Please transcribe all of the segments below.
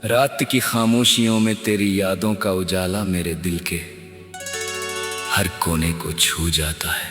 रात की खामोशियों में तेरी यादों का उजाला मेरे दिल के हर कोने को छू जाता है।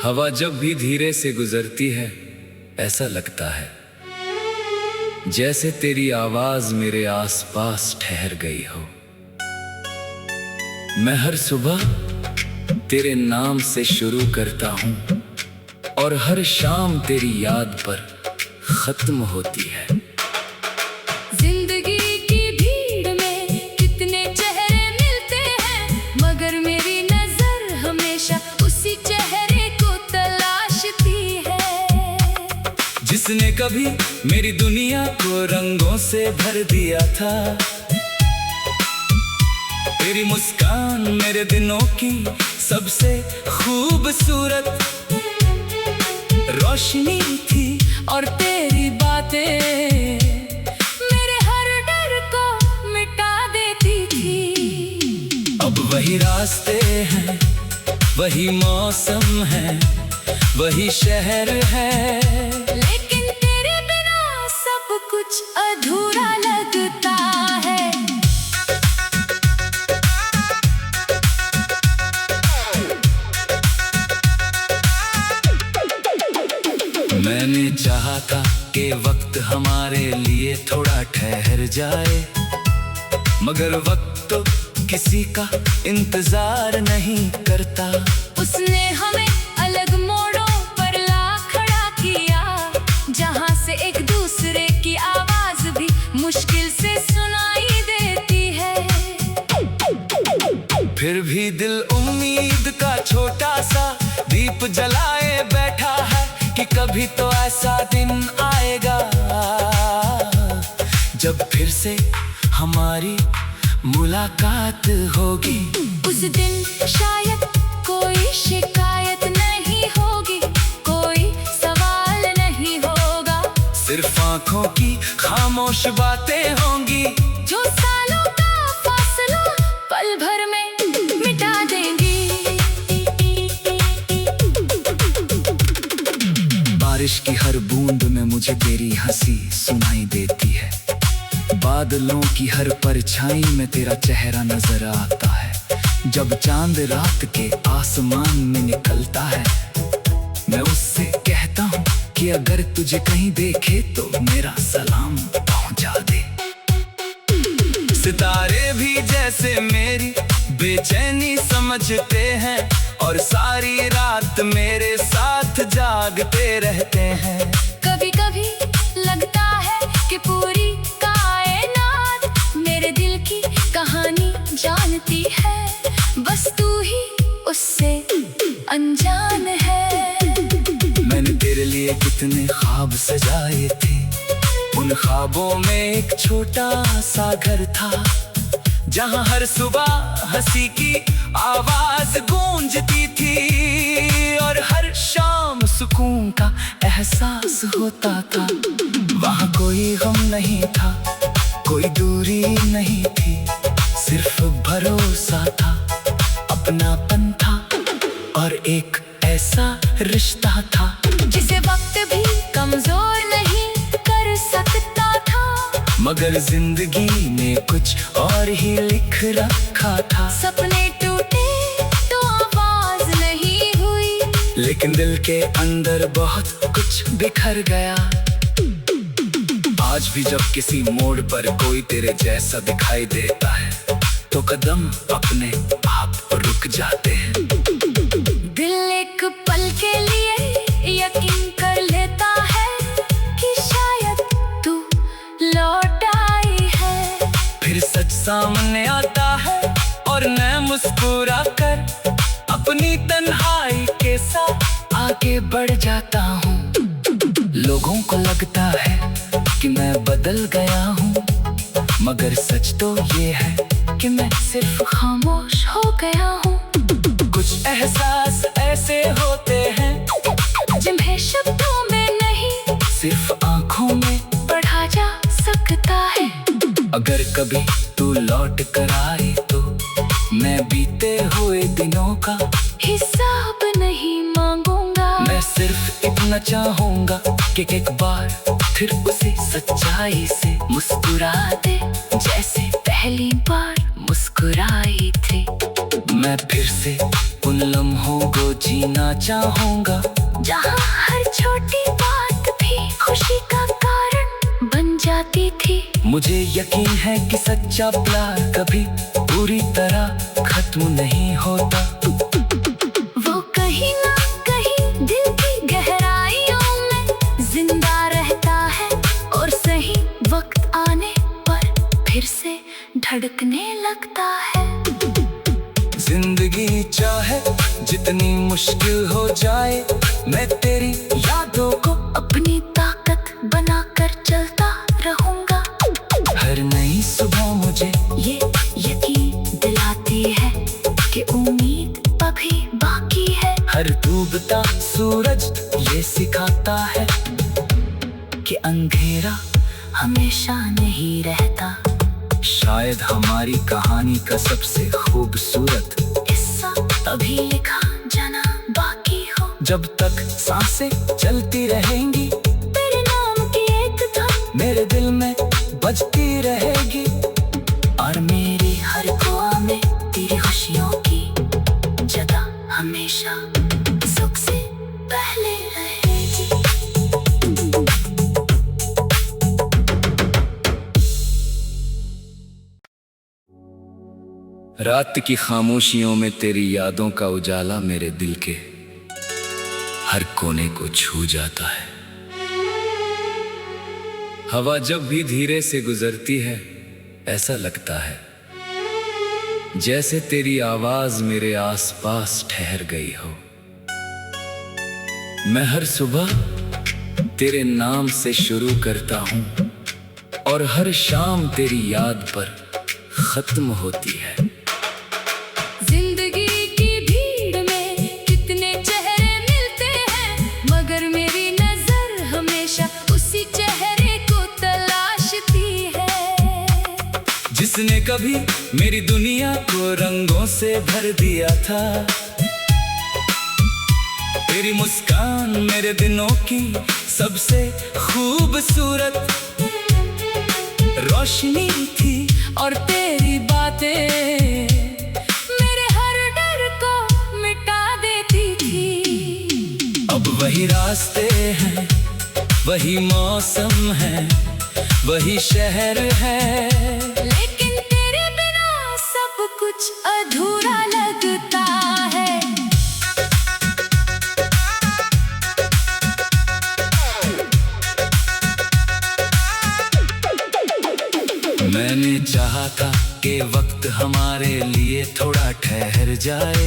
हवा जब भी धीरे से गुजरती है ऐसा लगता है जैसे तेरी आवाज मेरे आसपास ठहर गई हो। मैं हर सुबह तेरे नाम से शुरू करता हूं और हर शाम तेरी याद पर खत्म होती है। जिंदगी की भीड़ में कितने चेहरे मिलते हैं, मगर मेरी नजर हमेशा उसी चेहरे को तलाशती है जिसने कभी मेरी दुनिया को रंगों से भर दिया था। तेरी मुस्कान मेरे दिनों की सबसे खूबसूरत रोशनी थी और तेरी बातें मेरे हर डर को मिटा देती थी। अब वही रास्ते हैं, वही मौसम है, वही शहर है, लेकिन तेरे बिना सब कुछ अधूरा लगता है। मैंने चाहा था कि वक्त हमारे लिए थोड़ा ठहर जाए, मगर वक्त तो किसी का इंतजार नहीं करता। उसने हमें अलग मोड़ों पर ला खड़ा किया, जहां से एक दूसरे की आवाज भी मुश्किल से सुनाई देती है। फिर भी दिल उम्मीद का छोटा सा दीप जलाए बैठा है कि कभी तो ऐसा दिन आएगा जब फिर से हमारी मुलाकात होगी। उस दिन शायद कोई शिकायत नहीं होगी, कोई सवाल नहीं होगा, सिर्फ आंखों की खामोश बातें होंगी जो सालों का फासला पल भर में मिटा देंगी। बारिश की हर बूंद में मुझे तेरी हंसी सुनाई देती है। बादलों की हर परछाई में तेरा चेहरा नजर आता है। जब चांद रात के आसमान में निकलता है, मैं उससे कहता हूँ कि अगर तुझे कहीं देखे तो मेरा सलाम पहुंचा दे। सितारे भी जैसे मेरी बेचैनी समझते हैं और सारी रात मेरे साथ जागते रहते हैं। कभी कभी लगता है कि पूरी कायनात मेरे दिल की कहानी जानती है, बस तू ही उससे अनजान है। मैंने तेरे लिए कितने ख्वाब सजाए थे, उन ख्वाबों में एक छोटा सा घर था जहां हर सुबह हंसी की आवाज गूंजती थी और हर शाम सुकून का एहसास होता था। वहां कोई गम नहीं था, कोई दूरी नहीं थी, सिर्फ भरोसा था, अपनापन था और एक ऐसा रिश्ता था जिसे वक्त भी कमजोर नहीं कर सकता था, मगर जिंदगी ने कुछ और ही लिख रखा था। सपने टूटे तो आवाज नहीं हुई, लेकिन दिल के अंदर बहुत कुछ बिखर गया। आज भी जब किसी मोड़ पर कोई तेरे जैसा दिखाई देता है तो कदम अपने आप रुक जाते हैं। दिल एक पल के लिए यकीन कर लेता है कि शायद तू लौट आई है। फिर सच सामने आता है और मैं मुस्कुरा कर अपनी तन्हाई के साथ आगे बढ़ जाता हूँ। लोगों को लगता है कि मैं बदल गया हूँ, मगर सच तो ये है कि मैं सिर्फ खामोश हो गया हूँ। कुछ एहसास ऐसे होते हैं जिन्हें शब्दों में नहीं सिर्फ आंखों में पढ़ा जा सकता है। अगर कभी तू लौट कर आए तो मैं बीते हुए दिनों का हिसाब नहीं मांगूंगा, मैं सिर्फ जानना चाहूंगा कि एक बार फिर उसे सच्चाई से मुस्कुरा दे, जैसे पहली बार मुस्कुराई थी। मैं फिर से उन लम्हों को जीना चाहूंगा जहाँ हर छोटी बात भी खुशी का कारण बन जाती थी। मुझे यकीन है कि सच्चा प्यार कभी पूरी तरह खत्म नहीं होता। वो कहीं ना कहीं दिल की गहराइयों में जिंदा रहता है और सही वक्त आने पर फिर से धड़कने लगता है। जिंदगी चाहे जितनी मुश्किल हो जाए, मैं तेरी यादों को अपनी ताकत बनाकर चलता रहूंगा। हर नई सुबह मुझे ये यकीन दिलाती है कि उम्मीद अभी बाकी है। हर डूबता सूरज ये सिखाता है कि अंधेरा हमेशा नहीं रहता। शायद हमारी कहानी का सबसे खूबसूरत हिस्सा अभी लिखा जाना बाकी हो। जब तक सांसें चलती रहेंगी, तेरे नाम की एक धुन मेरे दिल में बजती रहेगी। और मेरी हर दुआ में तेरी खुशियों की जगह हमेशा सुख से पहले रहेगी। रात की खामोशियों में तेरी यादों का उजाला मेरे दिल के हर कोने को छू जाता है। हवा जब भी धीरे से गुजरती है, ऐसा लगता है जैसे तेरी आवाज मेरे आसपास ठहर गई हो। मैं हर सुबह तेरे नाम से शुरू करता हूँ और हर शाम तेरी याद पर खत्म होती है। जिंदगी की भीड़ में कितने चेहरे मिलते हैं, मगर मेरी नजर हमेशा उसी चेहरे को तलाशती है जिसने कभी मेरी दुनिया को रंगों से भर दिया था। तेरी मुस्कान मेरे दिनों की सबसे खूबसूरत रोशनी थी और तेरी बातें मेरे हर डर को मिटा देती थी। अब वही रास्ते हैं, वही मौसम है, वही शहर है, लेकिन तेरे बिना सब कुछ अधूरा लगता है। मैंने चाहा था कि वक्त हमारे लिए थोड़ा ठहर जाए,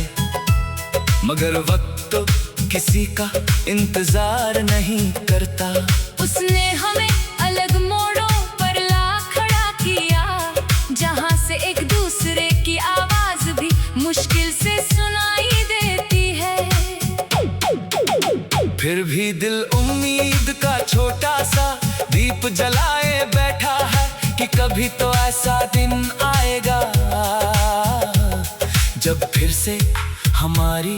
मगर वक्त तो किसी का इंतजार नहीं करता। उसने हमें अलग मोड़ों पर ला खड़ा किया, जहाँ से एक दूसरे की आवाज भी मुश्किल से सुनाई देती है। फिर भी दिल उम्मीद का छोटा सा दीप जलाए बैठा है कि कभी तो ऐसा दिन आएगा जब फिर से हमारी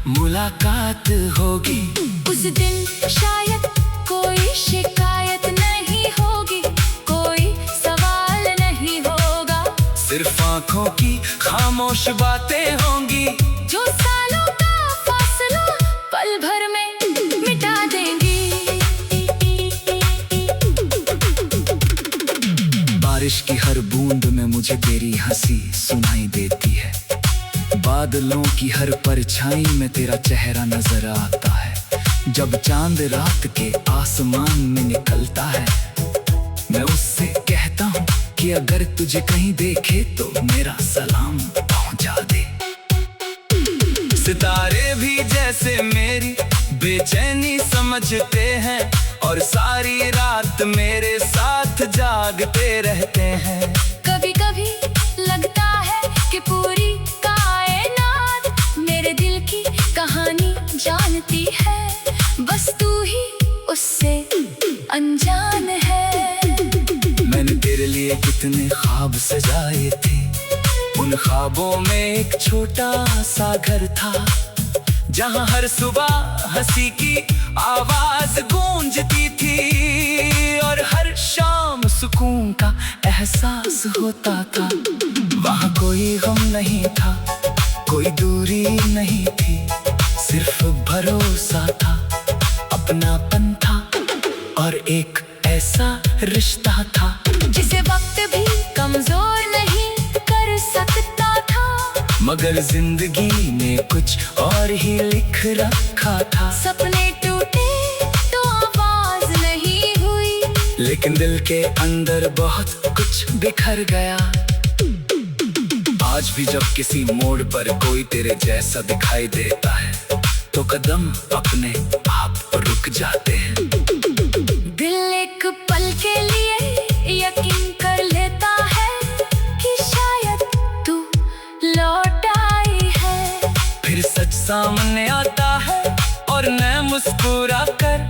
मुलाकात होगी। उस दिन शायद कोई शिकायत नहीं होगी, कोई सवाल नहीं होगा, सिर्फ आंखों की खामोश बातें होंगी जो सालों का फासला पल भर में मिटा देंगी। बारिश की हर बूंद में मुझे तेरी हंसी सुनाई देती है, बादलों की हर परछाई में तेरा चेहरा नजर आता है। जब चांद रात के आसमान में निकलता है, मैं उससे कहता हूँ कि अगर तुझे कहीं देखे तो मेरा सलाम पहुंचा दे। सितारे भी जैसे मेरी बेचैनी समझते हैं और सारी रात मेरे साथ जागते रहते हैं। कभी कभी लगता है कि पूरी कायनात मेरे दिल की कहानी जानती है, बस तू ही उससे अनजान है। मैंने तेरे लिए कितने ख्वाब सजाए थे, उन ख्वाबों में एक छोटा सा घर था, जहाँ हर सुबह हंसी की आवाज गूंजती थी और हर शाम सुकून का एहसास होता था। वहाँ कोई गम नहीं था, कोई दूरी नहीं थी, सिर्फ भरोसा था, अपनापन था और एक ऐसा रिश्ता था जिसे वक्त भी कमजोर नहीं कर सकता था। मगर जिंदगी ने कुछ और ही लिख रखा था। सपने टूटे तो आवाज नहीं हुई, लेकिन दिल के अंदर बहुत कुछ बिखर गया। आज भी जब किसी मोड़ पर कोई तेरे जैसा दिखाई देता है तो कदम अपने आप रुक जाते हैं। दिल एक पल के लिए यकीन कर लेता है कि शायद तू लौट आई है। फिर सच सामने आता है और मैं मुस्कुरा कर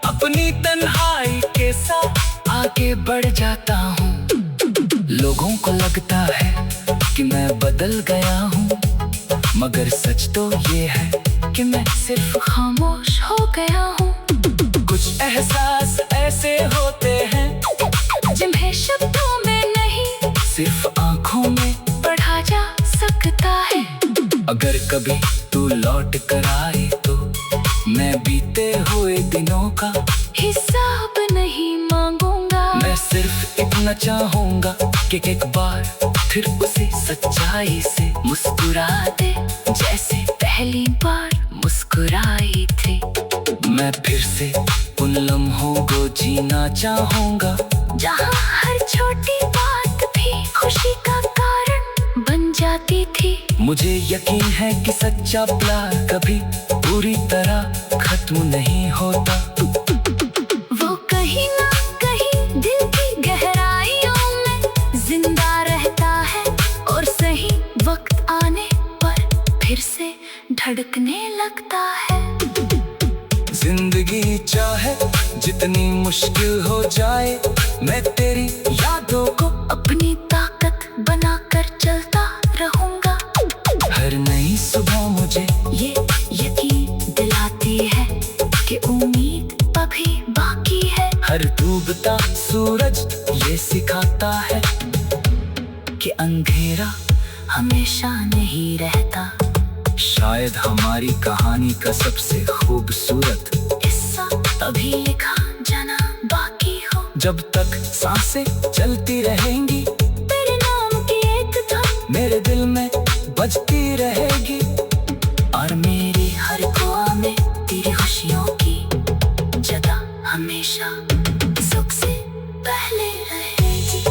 अपनी तन्हाई के साथ आगे बढ़ जाता हूँ। लोगों को लगता है कि मैं बदल गया हूँ, मगर सच तो ये है कि मैं सिर्फ खामोश हो गया हूँ। कुछ एहसास ऐसे होते हैं जिन्हें शब्दों में नहीं सिर्फ आंखों में पढ़ा जा सकता है। अगर कभी तू लौट कर आए तो मैं बीते हुए दिनों का हिसाब नहीं मांगूंगा। मैं सिर्फ इतना चाहूंगा कि एक बार फिर उसी सच्चाई से मुस्कुरा दे जैसे पहली बार मुस्कुराई थी। मैं फिर से उन लम्हों को जीना चाहूंगा जहाँ हर छोटी बात भी खुशी का कारण बन जाती थी। मुझे यकीन है कि सच्चा प्यार कभी पूरी तरह खत्म नहीं होता। वो कहीं ना कहीं दिल की गहराइयों में जिंदा रहता है और सही वक्त आने पर फिर से धड़कने लगता है। जिंदगी चाहे जितनी मुश्किल हो जाए, मैं तेरी यादों को अपनी ताकत बनाकर चलता रहूंगा। हर नई सुबह मुझे ये यकीन दिलाती है कि उम्मीद अभी बाकी है। हर डूबता सूरज ये सिखाता है कि अंधेरा हमेशा नहीं रहता। शायद हमारी कहानी का सबसे खूबसूरत हिस्सा अभी लिखा जाना बाकी हो। जब तक सांसें चलती रहेंगी तेरे नाम की एक धुन मेरे दिल में बजती रहेगी और मेरी हर दुआ में तेरी खुशियों की जगह हमेशा सुख से पहले रहेगी।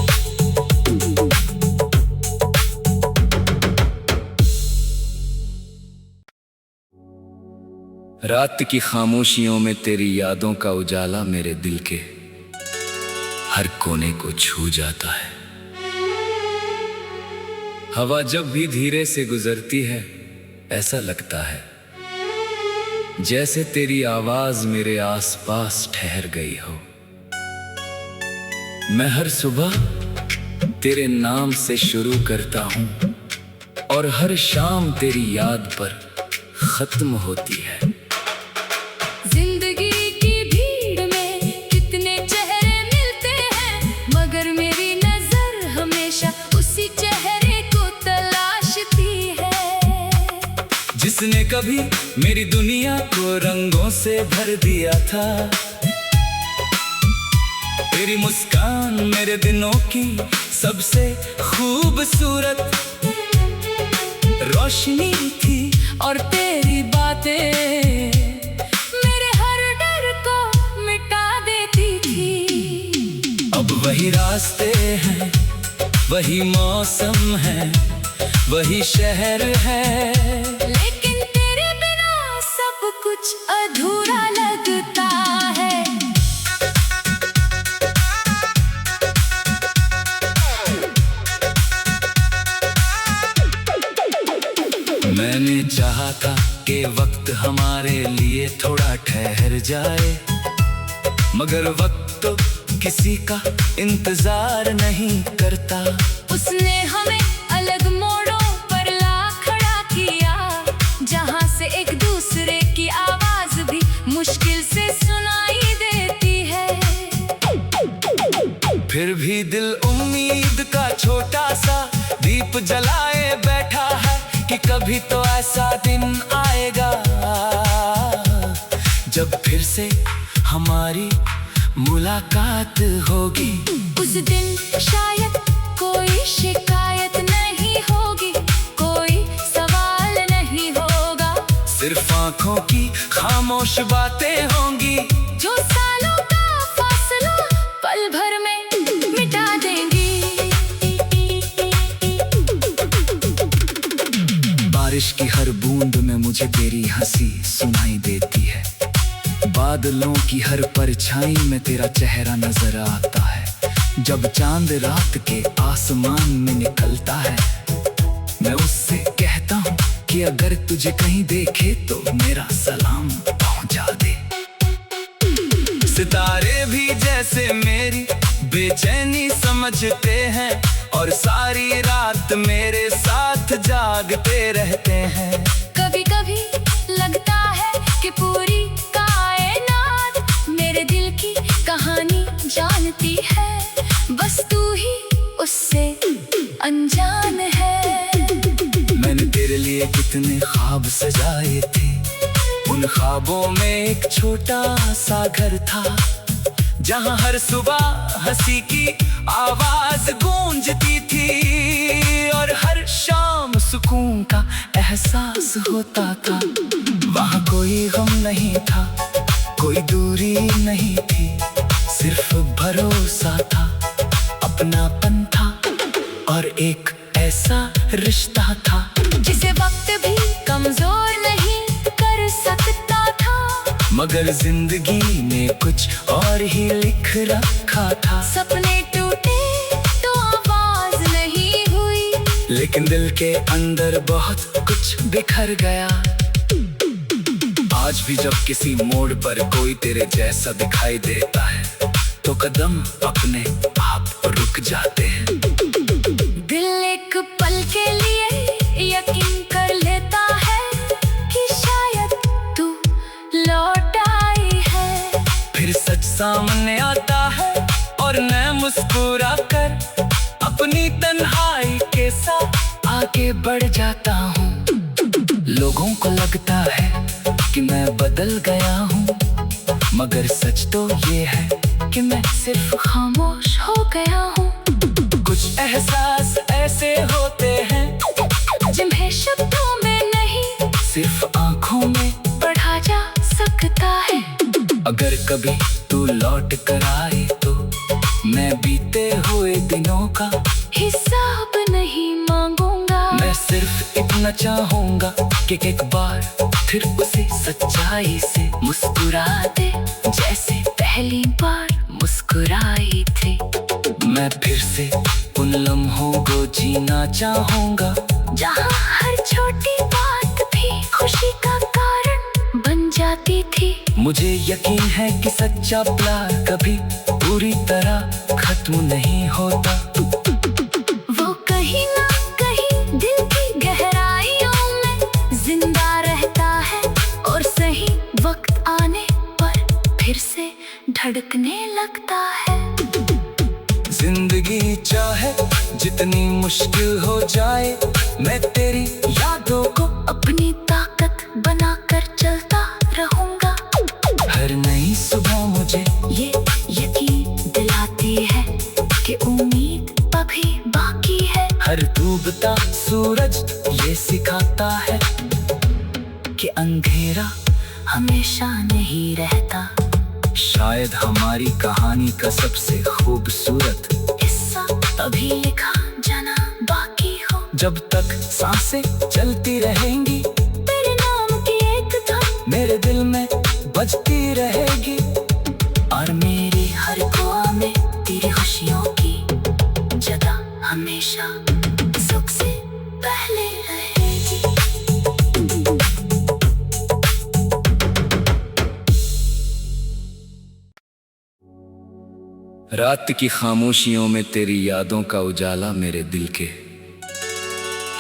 रात की खामोशियों में तेरी यादों का उजाला मेरे दिल के हर कोने को छू जाता है। हवा जब भी धीरे से गुजरती है ऐसा लगता है जैसे तेरी आवाज मेरे आसपास ठहर गई हो। मैं हर सुबह तेरे नाम से शुरू करता हूँ और हर शाम तेरी याद पर खत्म होती है। जिंदगी की भीड़ में कितने चेहरे मिलते हैं, मगर मेरी नजर हमेशा उसी चेहरे को तलाशती है जिसने कभी मेरी दुनिया को रंगों से भर दिया था। तेरी मुस्कान मेरे दिनों की सबसे खूबसूरत रोशनी थी और तेरी बातें मेरे हर डर को मिटा देती थी। अब वही रास्ते हैं, वही मौसम है, वही शहर है, लेकिन तेरे बिना सब कुछ अधूरा लगता है। मैंने चाहा था कि वक्त हमारे लिए थोड़ा ठहर जाए, मगर वक्त तो किसी का इंतजार नहीं करता। उसने हमें अलग मोड़ों पर ला खड़ा किया, जहाँ से एक दूसरे की आवाज भी मुश्किल से फिर भी दिल उम्मीद का छोटा सा दीप जलाए बैठा है कि कभी तो ऐसा दिन आएगा जब फिर से हमारी मुलाकात होगी। उस दिन शायद कोई शिकायत नहीं होगी, कोई सवाल नहीं होगा, सिर्फ आंखों की खामोश बातें होंगी जो सालों का फासला पल भर में मिटा देंगी। बारिश की हर बूंद में मुझे तेरी हंसी सुनाई देती है, बादलों की हर परछाई में तेरा चेहरा नजर आता है। जब चांद रात के आसमान में निकलता है, मैं उससे कहता हूँ कि अगर तुझे कहीं देखे तो मेरा सलाम पहुँचा दे। सितारे भी जैसे मेरी बेचैनी समझते हैं और सारी रात मेरे साथ जागते रहते हैं। कभी कभी लगता है कि पूरी कायनात मेरे दिल की कहानी जानती है, बस तू ही उससे अनजान है। मैंने तेरे लिए कितने ख्वाब सजाए थे, उन ख्वाबों में एक छोटा सा घर था जहां हर सुबह हंसी की आवाज गूंजती थी और हर शाम सुकून का एहसास होता था। वहां कोई गम नहीं था, कोई दूरी नहीं थी, सिर्फ भरोसा था, अपनापन था और एक ऐसा रिश्ता था जिसे वक्त भी कमजोर नहीं कर सकता था। मगर जिंदगी ने कुछ और ही लिख रखा था। सपने टूटे तो आवाज नहीं हुई, लेकिन दिल के अंदर बहुत कुछ बिखर गया। आज भी जब किसी मोड़ पर कोई तेरे जैसा दिखाई देता है तो कदम अपने आप रुक जाते हैं। दिल एक पल के लिए यकीन कर लेता है कि शायद तू लौट आई है। फिर सच सामने आता है और मैं मुस्कुरा कर अपनी तन्हाई के साथ आगे बढ़ जाता हूँ। लोगों को लगता है कि मैं बदल गया हूँ, मगर सच तो ये है कि मैं सिर्फ खामोश हो गया हूँ। कुछ एहसास ऐसे होते हैं जिन्हें शब्दों में नहीं सिर्फ आंखों में पढ़ा जा सकता है। अगर कभी तू लौट कर आए तो मैं बीते हुए दिनों का हिसाब नहीं मांगूंगा। मैं सिर्फ इतना चाहूंगा कि एक बार फिर उसी सच्चाई से मुस्कुरा दे जैसे पहली बार मुस्कुराई थी। मैं फिर से उन लम्हों को जीना चाहूंगा जहाँ हर छोटी बात भी खुशी का कारण बन जाती थी। मुझे यकीन है कि सच्चा प्यार कभी पूरी तरह खत्म नहीं होता। वो कहीं ना कहीं दिल की गहराइयों में जिंदा रहता है और सही वक्त आने पर फिर से धड़कने लगता है। जिंदगी चाहे जितनी मुश्किल हो जाए, मैं तेरी यादों को अपनी ताकत बनाकर चलता रहूंगा। हर नई सुबह मुझे ये यकीन दिलाती है कि उम्मीद अभी बाकी है। हर डूबता सूरज ये सिखाता है कि अंधेरा हमेशा नहीं रहता। शायद हमारी कहानी का सबसे खूबसूरत हिस्सा तभी लिखा जाना बाकी हो जब तक सांसें चलती रहेंगी, तेरे नाम की एक धुन मेरे दिल में बजती रहेगी और मेरी हर दुआ में तेरी खुशियों की जगह हमेशा सुख से पहले रहेगी। रात की खामोशियों में तेरी यादों का उजाला मेरे दिल के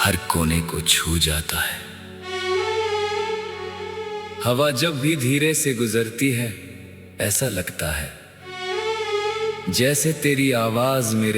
हर कोने को छू जाता है। हवा जब भी धीरे से गुजरती है ऐसा लगता है जैसे तेरी आवाज मेरे